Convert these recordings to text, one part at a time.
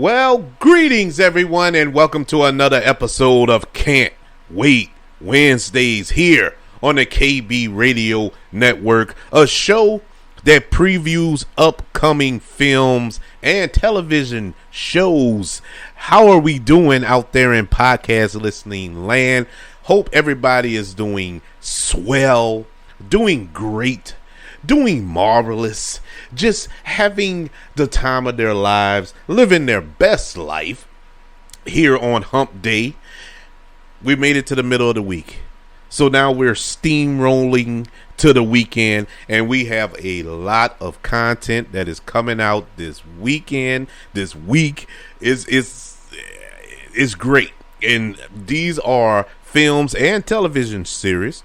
Well, greetings everyone and welcome to another episode of Can't Wait Wednesdays here on the KB Radio Network, a show that previews upcoming films and television shows. How are we doing out there in podcast listening land? Hope everybody is doing swell, doing great, doing marvelous, just having the time of their lives, living their best life here on Hump Day. We made it to the middle of the week. So now we're steamrolling to the weekend, and we have a lot of content that is coming out this weekend. This week is great. And these are films and television series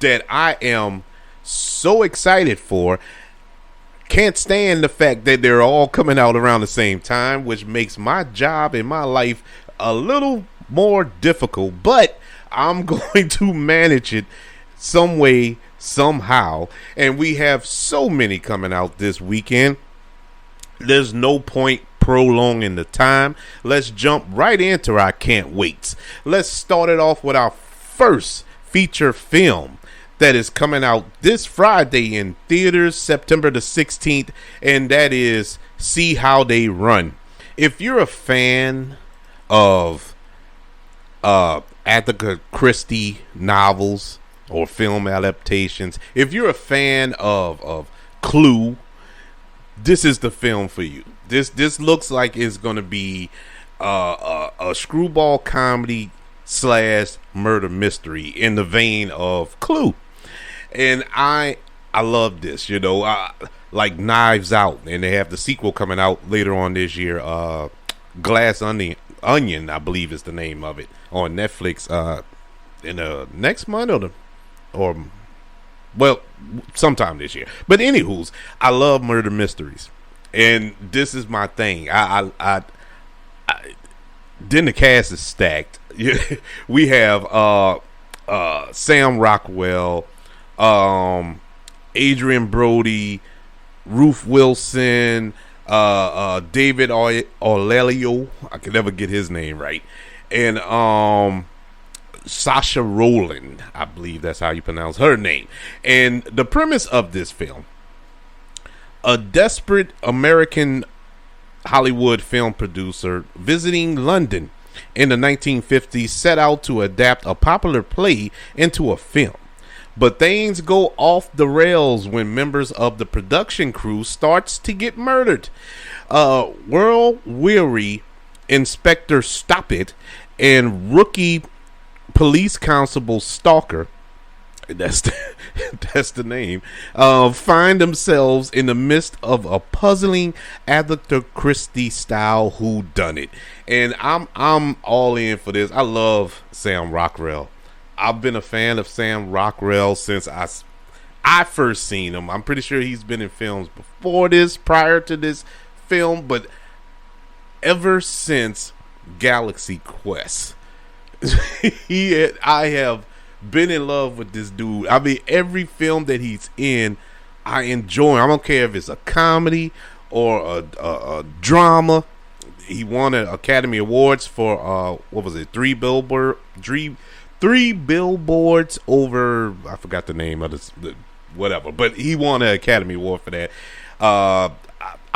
that I am so excited for. Can't stand the fact that they're all coming out around the same time, which makes my job and my life a little more difficult, but I'm going to manage it some way, somehow. And we have so many coming out this weekend. There's no point prolonging the time. Let's jump right into our can't waits. Let's start it off with our first feature film that is coming out this Friday in theaters, September the 16th, and that is See How They Run. If you're a fan of Agatha Christie novels or film adaptations, if you're a fan of Clue, this is the film for you. This looks like it's going to be a screwball comedy / murder mystery in the vein of Clue. And I love this, like Knives Out, and they have the sequel coming out later on this year. Glass Onion, I believe is the name of it, on Netflix in the next month or sometime this year. But anywho's, I love murder mysteries, and this is my thing. Then the cast is stacked. We have Sam Rockwell, Adrian Brody, Ruth Wilson, David Oyelowo, I can never get his name right, and Sasha Rowland, I believe that's how you pronounce her name. And the premise of this film: a desperate American Hollywood film producer visiting London in the 1950s set out to adapt a popular play into a film. But things go off the rails when members of the production crew starts to get murdered. World-weary Inspector Stoppit and rookie police constable Stalker, that's the name, find themselves in the midst of a puzzling Agatha Christie style whodunit. And I'm all in for this. I love Sam Rockwell. I've been a fan of Sam Rockwell since I first seen him. I'm pretty sure he's been in films before this, prior to this film, but ever since Galaxy Quest, I have been in love with this dude. I mean, every film that he's in, I enjoy. I don't care if it's a comedy or a drama. He won an Academy Awards for Three Billboards Over, I forgot the name of the whatever, but he won an Academy Award for that. I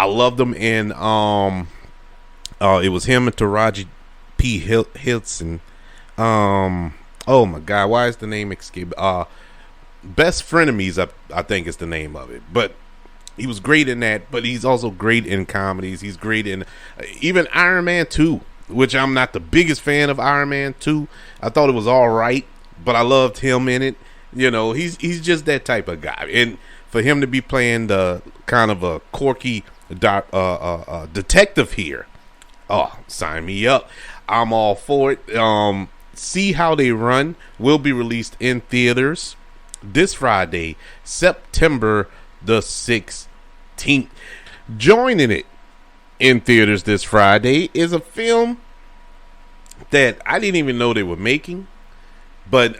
loved him in it was him and Taraji P. Henson. Oh my God, why is the name escape? Best Frenemies, I think is the name of it. But he was great in that, but he's also great in comedies. He's great in even Iron Man 2, which I'm not the biggest fan of Iron Man 2. I thought it was all right, but I loved him in it. He's just that type of guy. And for him to be playing the kind of a quirky detective here, oh, sign me up. I'm all for it. See How They Run will be released in theaters this Friday, September the 16th. Joining it in theaters this Friday is a film that I didn't even know they were making. But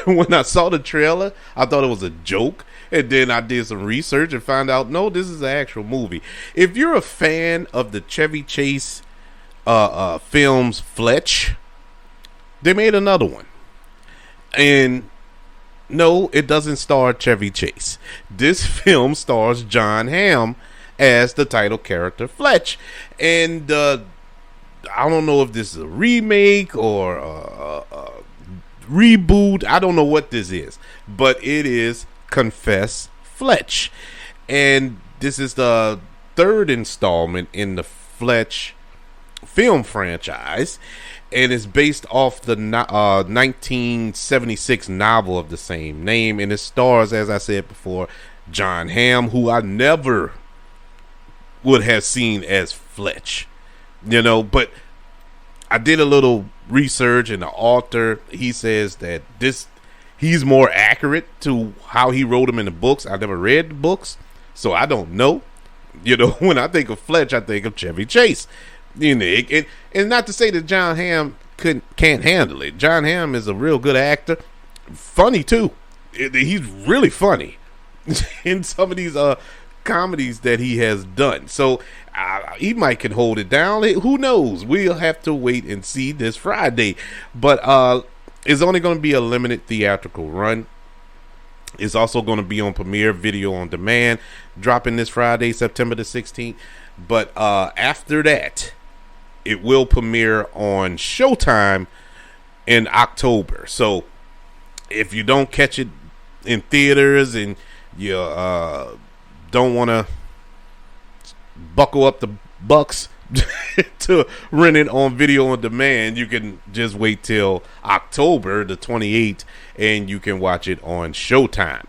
when I saw the trailer, I thought it was a joke. And then I did some research and found out, no, this is an actual movie. If you're a fan of the Chevy Chase films Fletch, they made another one. And no, it doesn't star Chevy Chase. This film stars Jon Hamm as the title character Fletch. And I don't know if this is a remake or a reboot. I don't know what this is. But it is Confess Fletch. And this is the third installment in the Fletch film franchise. And it's based off the 1976 novel of the same name. And it stars, as I said before, Jon Hamm, who I never would have seen as Fletch. You know, but I did a little research, and the author, he says that he's more accurate to how he wrote them in the books. I never read the books, so I don't know. You know, when I think of Fletch, I think of Chevy Chase. You know, and not to say that Jon Hamm can't handle it. Jon Hamm is a real good actor, funny too. He's really funny in some of these comedies that he has done. So he might can hold it down. Who knows? We'll have to wait and see this Friday. But it's only going to be a limited theatrical run. It's also going to be on Premiere Video on Demand, dropping this Friday, September the 16th. But after that, it will premiere on Showtime in October. So if you don't catch it in theaters and you don't want to buckle up the bucks to rent it on video on demand, you can just wait till October the 28th and you can watch it on Showtime.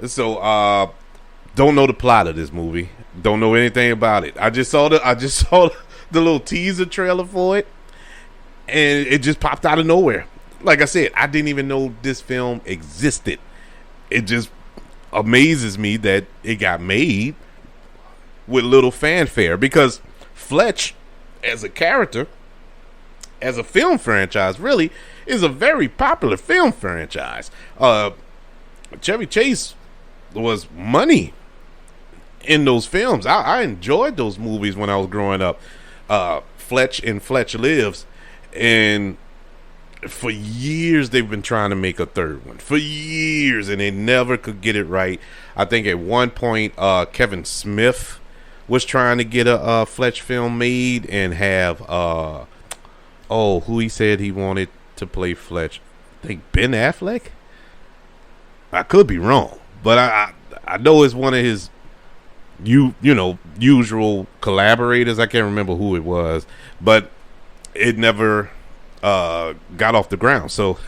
So don't know the plot of this movie, don't know anything about it. I just saw the little teaser trailer for it, and it just popped out of nowhere. Like I said, I didn't even know this film existed. It just amazes me that it got made with little fanfare, because Fletch as a character, as a film franchise, really is a very popular film franchise. Chevy Chase was money in those films. I enjoyed those movies when I was growing up. Fletch and Fletch Lives, and for years they've been trying to make a third one, for years, and they never could get it right. I think at one point Kevin Smith was trying to get a Fletch film made and have who he said he wanted to play Fletch. I think Ben Affleck. I could be wrong, but I know it's one of his usual collaborators. I can't remember who it was, but it never got off the ground. So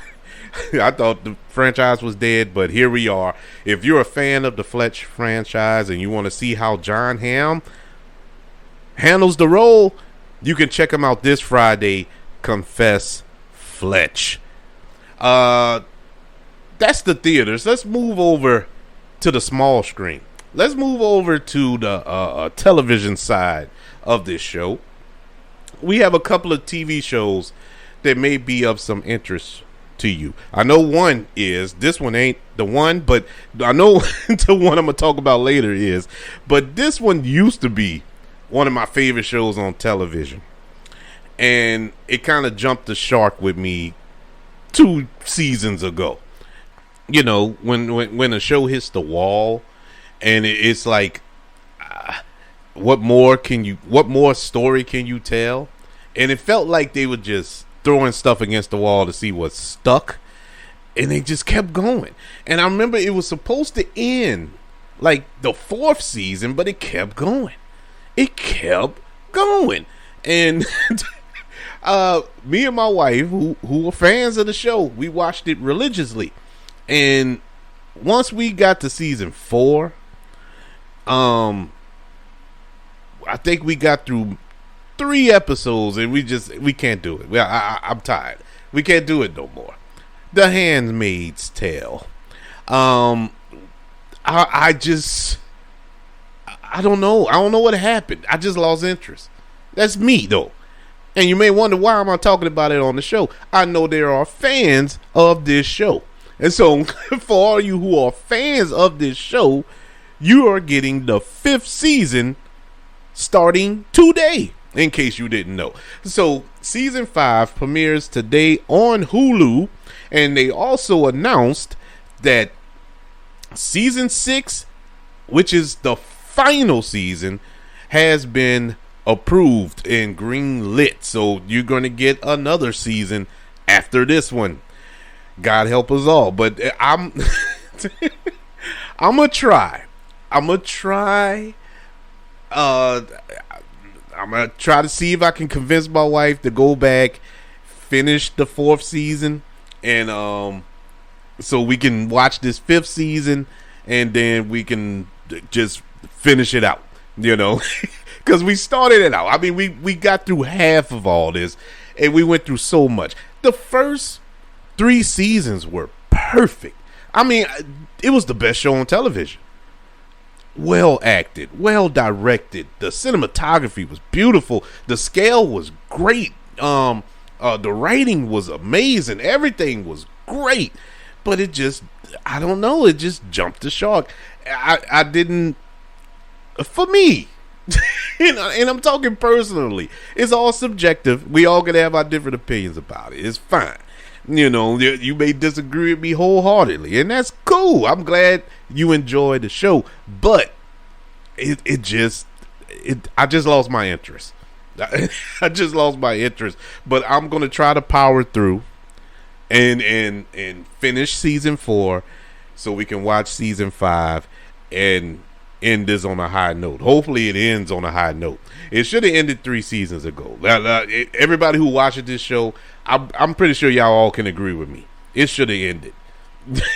I thought the franchise was dead, but here we are. If you're a fan of the Fletch franchise and you want to see how Jon Hamm handles the role, you can check him out this Friday. Confess Fletch. That's the theaters. Let's move over to the small screen. Let's move over to the television side of this show. We have a couple of TV shows that may be of some interest to you. I know one is, this one ain't the one, but I know the one I'm going to talk about later is. But this one used to be one of my favorite shows on television. And it kind of jumped the shark with me 2 seasons ago. You know, when a show hits the wall, and it's like, what more story can you tell? And it felt like they were just throwing stuff against the wall to see what stuck, and they just kept going. And I remember it was supposed to end like the 4th season, but it kept going. And me and my wife, who were fans of the show, we watched it religiously. And once we got to season 4, I think we got through 3 episodes, and we can't do it. I'm tired. We can't do it no more. The Handmaid's Tale. I don't know. I don't know what happened. I just lost interest. That's me though. And you may wonder, why am I talking about it on the show? I know there are fans of this show. And so for all you who are fans of this show, you are getting the 5th season starting today, in case you didn't know. So season 5 premieres today on Hulu, and they also announced that season 6, which is the final season, has been approved and green lit. So you're going to get another season after this one. God help us all. But I'm gonna try. I'm gonna try to see if I can convince my wife to go back, finish the 4th season, and so we can watch this 5th season, and then we can just finish it out, because we started it out. I mean, we got through half of all this, and we went through so much. The first 3 seasons were perfect. I mean, it was the best show on television. Well acted, well directed. The cinematography was beautiful. The scale was great. The writing was amazing. Everything was great. But it just, I don't know, it just jumped the shark. I didn't, for me, and I'm talking personally, it's all subjective. We all gonna have our different opinions about it. It's fine. You may disagree with me wholeheartedly, and that's cool. I'm glad you enjoyed the show, but I just lost my interest. I just lost my interest, but I'm gonna try to power through and finish season 4 so we can watch season 5 and end this on a high note. Hopefully it ends on a high note. It should have ended 3 seasons ago. Everybody who watches this show, I'm pretty sure y'all all can agree with me. It should have ended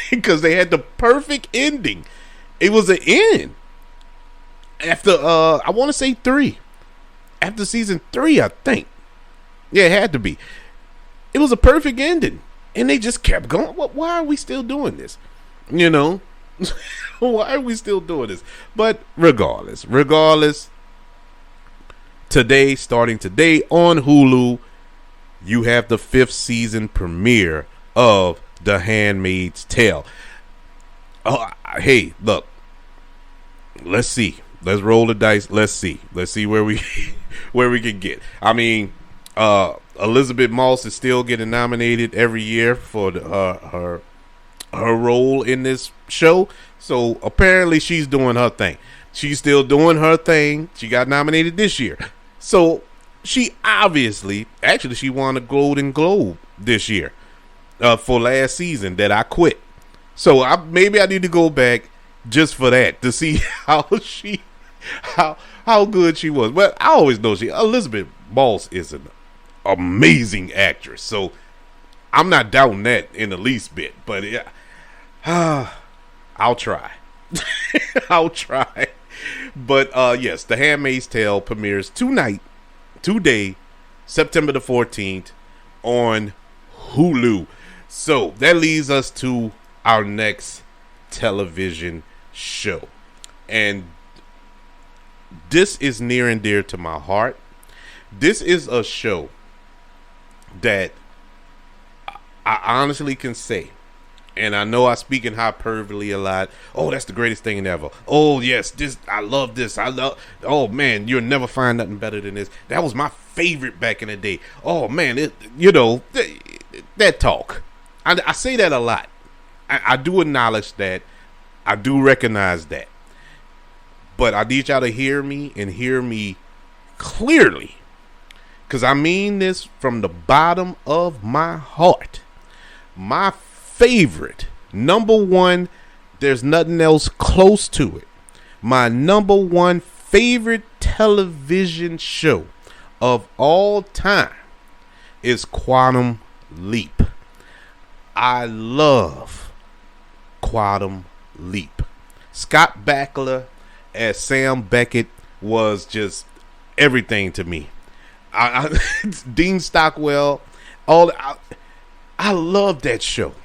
because they had the perfect ending. It was an end after I want to say 3. After season 3, I think. Yeah, it had to be. It was a perfect ending, and they just kept going. Why are we still doing this? Why are we still doing this? But regardless, starting today on Hulu, you have the 5th season premiere of The Handmaid's Tale. Hey, look, let's see. Let's roll the dice. Let's see where we can get. I mean, Elizabeth Moss is still getting nominated every year for her role in this show. So apparently she's doing her thing. She's still doing her thing. She got nominated this year. So she obviously, actually she won a Golden Globe this year for last season that I quit. So maybe I need to go back just for that to see how good she was. But I always know Elizabeth Moss is an amazing actress. So I'm not doubting that in the least bit. But yeah, I'll try. I'll try. But yes, The Handmaid's Tale premieres today, September the 14th on Hulu. So that leads us to our next television show. And this is near and dear to my heart. This is a show that I honestly can say, and I know I speak in hyperbole a lot. Oh, that's the greatest thing ever. Oh, yes, I love this. Oh, man, you'll never find nothing better than this. That was my favorite back in the day. Oh, man, that talk. I say that a lot. I do acknowledge that. I do recognize that. But I need y'all to hear me and hear me clearly. Because I mean this from the bottom of my heart. My favorite, number one, there's nothing else close to it. My number one favorite television show of all time is Quantum Leap. I love Quantum Leap. Scott Bakula as Sam Beckett was just everything to me. Dean Stockwell, I love that show.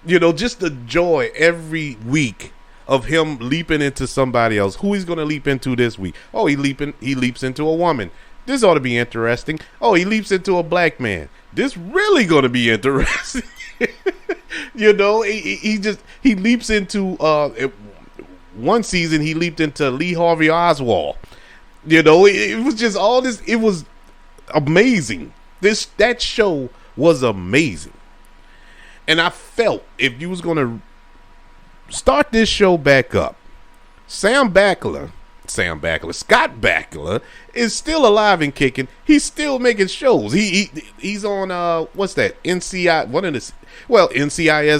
Just the joy every week of him leaping into somebody else. Who he's going to leap into this week? Oh, he leaps into a woman. This ought to be interesting. Oh, he leaps into a black man. This really going to be interesting. You know, he leaps into one season he leaped into Lee Harvey Oswald. You know, it was just all this. It was amazing. That show was amazing, and I felt if you was going to start this show back up, Scott Bakula is still alive and kicking. He's still making shows. He's on what's that? NCIS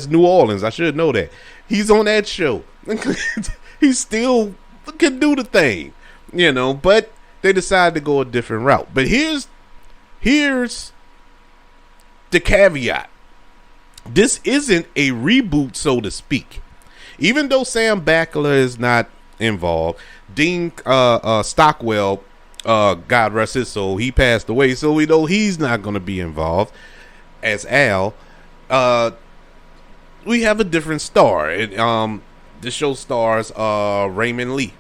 New Orleans. I should know that. He's on that show. He still can do the thing, you know. But they decided to go a different route. But here's the caveat. This isn't a reboot, so to speak. Even though Sam Bakula is not involved, Dean Stockwell, God rest his soul, he passed away, so we know he's not going to be involved as Al. We have a different star. The show stars Raymond Lee,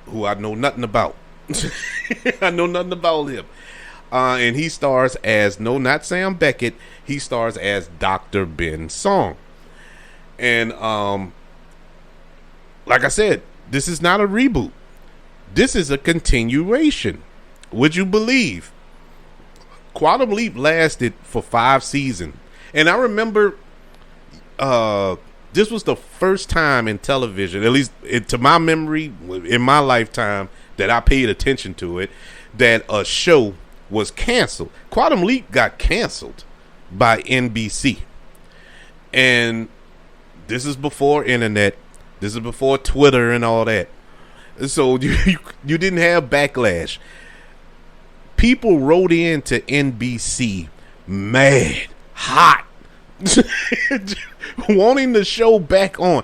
who I know nothing about. I know nothing about him. And he stars as, no, not Sam Beckett. He stars as Dr. Ben Song. And like I said, this is not a reboot. This is a continuation. Would you believe? Quantum Leap lasted for 5 seasons. And I remember this was the first time in television, at least to my memory, in my lifetime, that I paid attention to it, that a show was canceled. Quantum Leap got canceled by NBC. And this is before internet. This is before Twitter and all that. So you didn't have backlash. People wrote into NBC mad, hot, wanting the show back on.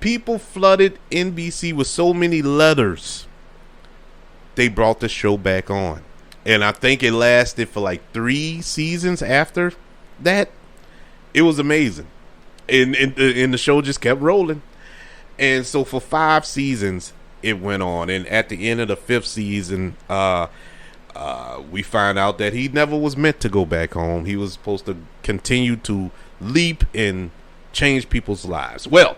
People flooded NBC with so many letters. They brought the show back on. And I think it lasted for like 3 seasons after that. It was amazing. And the show just kept rolling. And so for 5 seasons, it went on. And at the end of the 5th season, we find out that he never was meant to go back home. He was supposed to continue to leap and change people's lives. Well,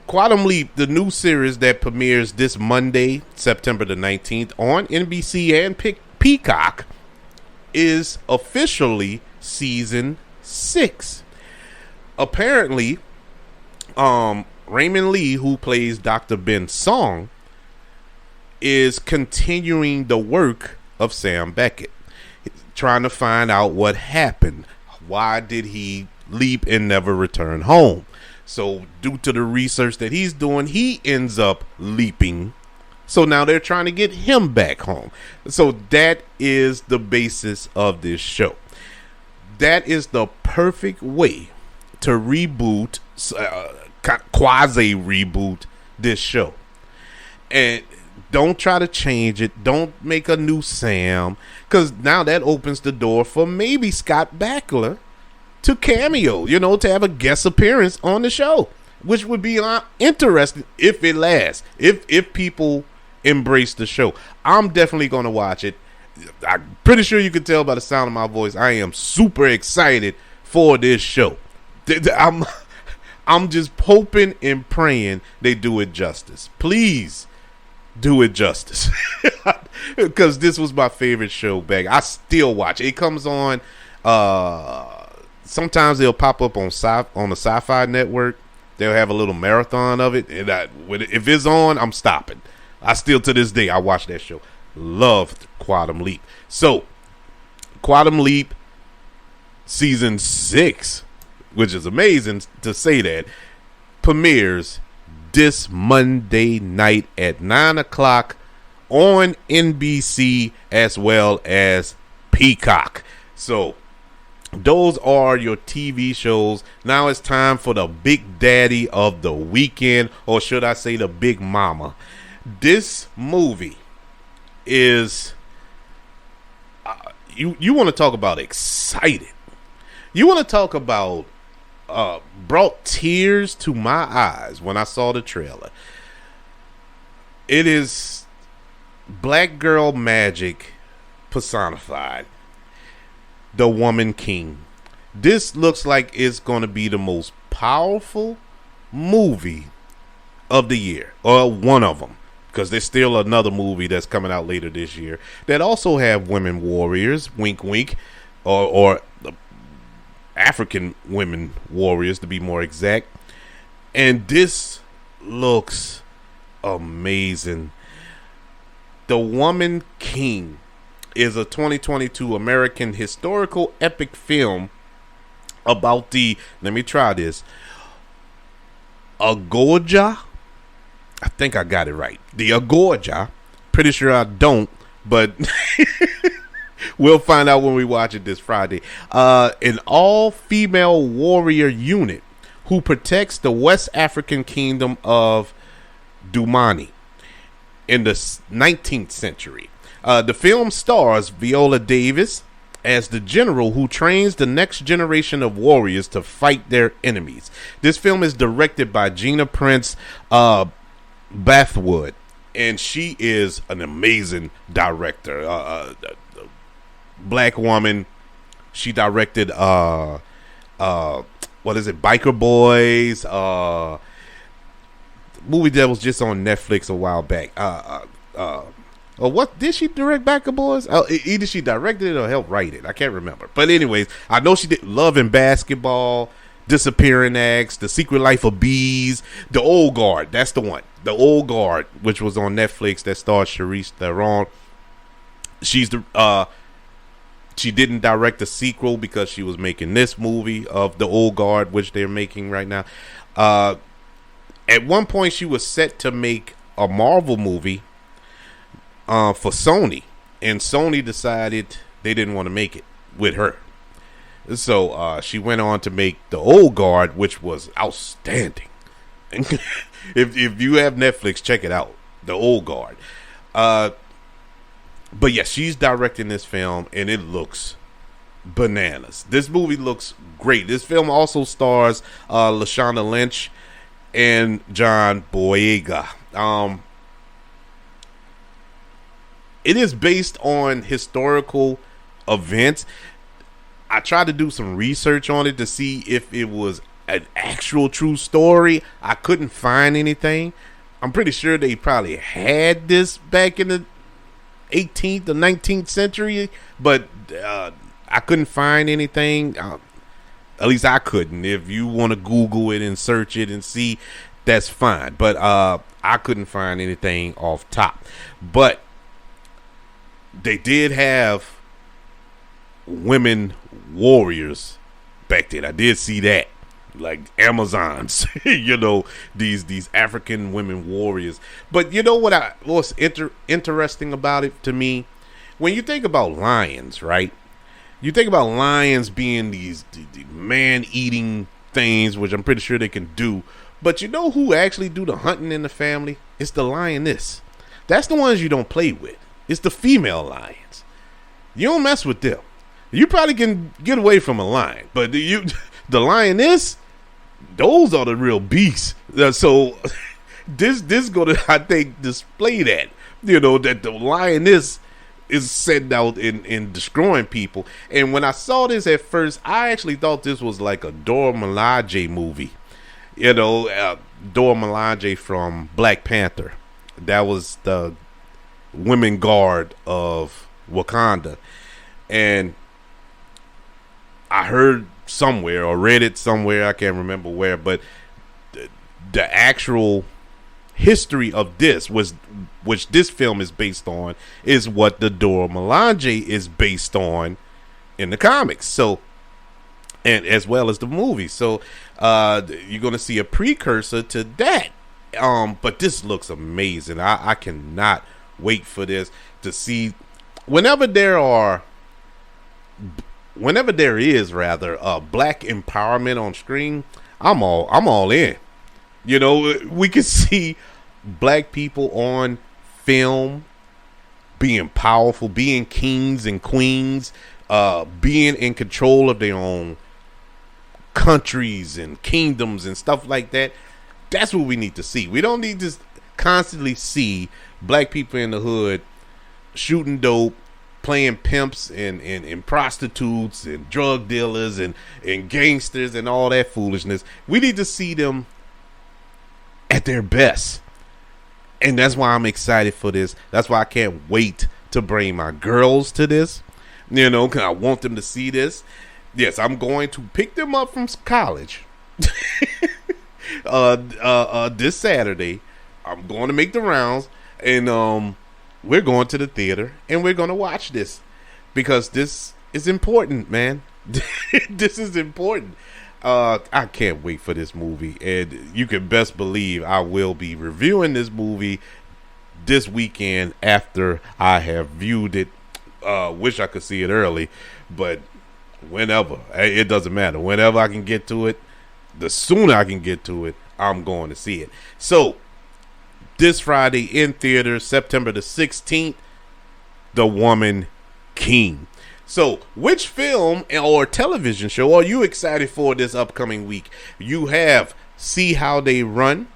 Quantum Leap, the new series that premieres this Monday, September the 19th on NBC and Peacock, is officially season 6. Apparently, Raymond Lee, who plays Dr. Ben Song, is continuing the work of Sam Beckett, trying to find out what happened. Why did he leap and never return home? So due to the research that he's doing, he ends up leaping. So now they're trying to get him back home. So that is the basis of this show. That is the perfect way to reboot, quasi reboot this show. And don't try to change it. Don't make a new Sam, because now that opens the door for maybe Scott Bakula to cameo, to have a guest appearance on the show, which would be interesting if it lasts, if people embrace the show. I'm definitely going to watch it. I'm pretty sure you can tell by the sound of my voice, I am super excited for this show. I'm just hoping and praying they do it justice. Please do it justice, because this was my favorite show back. I still watch it. It comes on. Sometimes they'll pop up on the Sci-Fi Network. They'll have a little marathon of it, and if it's on, I'm stopping. I still, to this day, I watch that show. Loved Quantum Leap. So, Quantum Leap season 6, which is amazing to say that, premieres this Monday night at 9 o'clock on NBC as well as Peacock. So, those are your TV shows. Now it's time for the big daddy of the weekend, or should I say the big mama. This movie is, you want to talk about excited. You want to talk about brought tears to my eyes when I saw the trailer. It is Black girl magic personified. The Woman King. This looks like it's going to be the most powerful movie of the year, or one of them, because there's still another movie that's coming out later this year that also have women warriors, wink wink, or African women warriors to be more exact. And this looks amazing. The Woman King is a 2022 American historical epic film about the, let me try this, Agorja. I think I got it right. The Agorja. Pretty sure I don't, but we'll find out when we watch it this Friday. An all-female warrior unit who protects the West African kingdom of Dumani in the 19th century. The film stars Viola Davis as the general who trains the next generation of warriors to fight their enemies. This film is directed by Gina Prince Bathwood, and she is an amazing director. Black woman. She directed what is it? Biker Boys. Movie that was just on Netflix a while back. Or what did she direct? Biker Boys? Either she directed it or helped write it. I can't remember. But anyways, I know she did Love and Basketball, Disappearing Acts, The Secret Life of Bees, The Old Guard. That's the one. The Old Guard, which was on Netflix, that stars Charlize Theron. She's the she didn't direct the sequel because she was making this movie of The Old Guard, which they're making right now. At one point, she was set to make a Marvel movie for Sony, and Sony decided they didn't want to make it with her. So she went on to make The Old Guard, which was outstanding. if you have Netflix, check it out. The Old Guard. But yeah, she's directing this film, and it looks bananas. This movie looks great. This film also stars Lashana Lynch and John Boyega. It is based on historical events. I tried to do some research on it to see if it was an actual true story. I couldn't find anything. I'm pretty sure they probably had this back in the 18th or 19th century, but I couldn't find anything. At least I couldn't. If you want to Google it and search it and see, that's fine. But I couldn't find anything off top. But they did have women warriors back then. I did see that, like Amazons, you know, these African women warriors. But you know what's interesting about it to me? When you think about lions, right? You think about lions being these man-eating things, which I'm pretty sure they can do. But you know who actually do the hunting in the family? It's the lioness. That's the ones you don't play with. It's the female lions. You don't mess with them. You probably can get away from a lion, but the lioness, those are the real beasts. So this gonna, I think, display that, you know, that the lioness is sent out in destroying people. And when I saw this at first, I actually thought this was like a Dora Milaje movie. You know, Dora Milaje from Black Panther. That was the women guard of Wakanda. And I heard somewhere or read it somewhere, I can't remember where, but the actual history of this was, which this film is based on, is what the Dora Milaje is based on in the comics. So, and as well as the movie. So you're going to see a precursor to that. But this looks amazing. I cannot wait for this to see. Whenever there is black empowerment on screen, I'm all in. You know, we can see black people on film being powerful, being kings and queens, being in control of their own countries and kingdoms and stuff like that. That's what we need to see. We don't need to constantly see black people in the hood shooting dope, playing pimps and prostitutes and drug dealers and gangsters and all that foolishness. We need to see them at their best. And that's why I'm excited for this. That's why I can't wait to bring my girls to this. You know, because I want them to see this. Yes, I'm going to pick them up from college this Saturday. I'm going to make the rounds, and we're going to the theater, and we're going to watch this because this is important, man. This is important. I can't wait for this movie, and you can best believe I will be reviewing this movie this weekend after I have viewed it. Wish I could see it early, but whenever, it doesn't matter. Whenever I can get to it, the sooner I can get to it, I'm going to see it. So this Friday in theaters, September the 16th, The Woman King. So, which film or television show are you excited for this upcoming week? You have See How They Run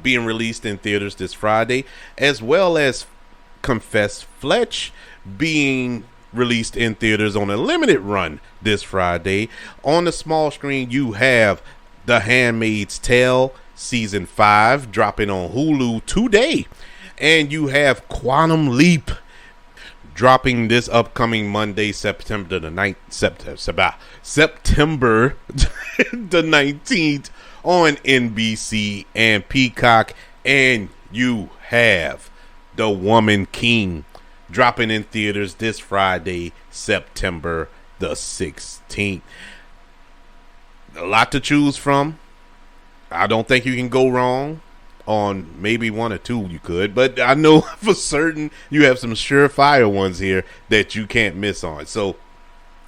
being released in theaters this Friday, as well as Confess Fletch being released in theaters on a limited run this Friday. On the small screen, you have The Handmaid's Tale Season 5 dropping on Hulu today. And you have Quantum Leap dropping this upcoming Monday, September the 19th on NBC and Peacock. And you have The Woman King dropping in theaters this Friday, September the 16th. A lot to choose from. I don't think you can go wrong on maybe one or two. You could, but I know for certain you have some surefire ones here that you can't miss on. So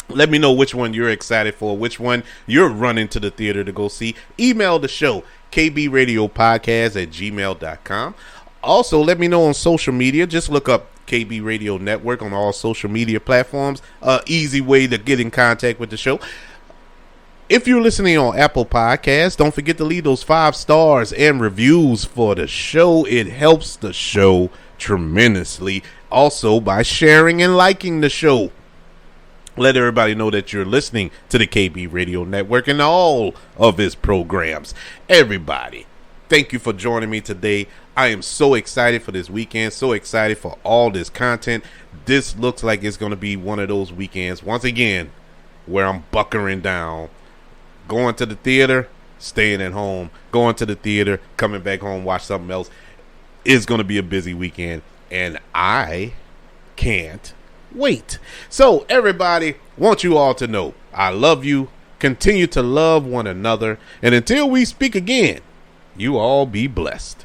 let me know which one you're excited for, which one you're running to the theater to go see. Email the show, kbradiopodcast@gmail.com. Also, let me know on social media. Just look up KB Radio Network on all social media platforms. Easy way to get in contact with the show. If you're listening on Apple Podcasts, don't forget to leave those 5 stars and reviews for the show. It helps the show tremendously. Also, by sharing and liking the show. Let everybody know that you're listening to the KB Radio Network and all of its programs. Everybody, thank you for joining me today. I am so excited for this weekend, so excited for all this content. This looks like it's going to be one of those weekends, once again, where I'm bunkering down. Going to the theater, staying at home. Going to the theater, coming back home, watch something else. It's going to be a busy weekend, and I can't wait. So, everybody, want you all to know I love you. Continue to love one another. And until we speak again, you all be blessed.